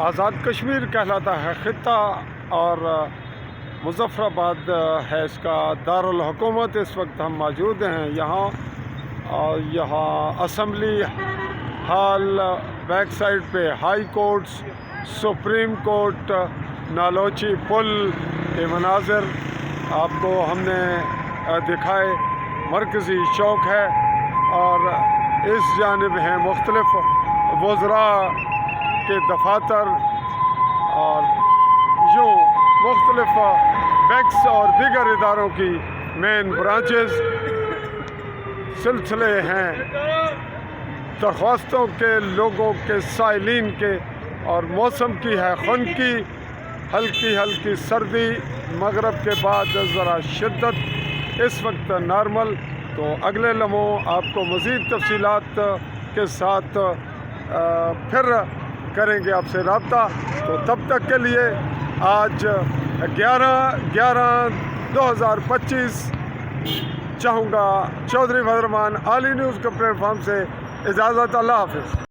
آزاد کشمیر کہلاتا ہے خطہ، اور مظفر آباد ہے اس کا دارالحکومت۔ اس وقت ہم موجود ہیں یہاں اسمبلی ہال، بیک سائڈ پہ ہائی کورٹس، سپریم کورٹ، نالوچی پل کے مناظر آپ کو ہم نے دکھائے۔ مرکزی چوک ہے اور اس جانب ہیں مختلف وزراء کے دفاتر اور یوں مختلف بینکس اور دیگر اداروں کی مین برانچز۔ سلسلے ہیں درخواستوں کے، لوگوں کے، سائلین کے، اور موسم کی ہے خنکی، ہلکی ہلکی سردی، مغرب کے بعد ذرا شدت، اس وقت نارمل۔ تو اگلے لمحوں آپ کو مزید تفصیلات کے ساتھ پھر کریں گے آپ سے رابطہ۔ تو تب تک کے لیے آج 11/11/2025 چاہوں گا چودھری فضل الرحمان عالی نیوز کے پلیٹ فارم سے اجازت۔ اللہ حافظ۔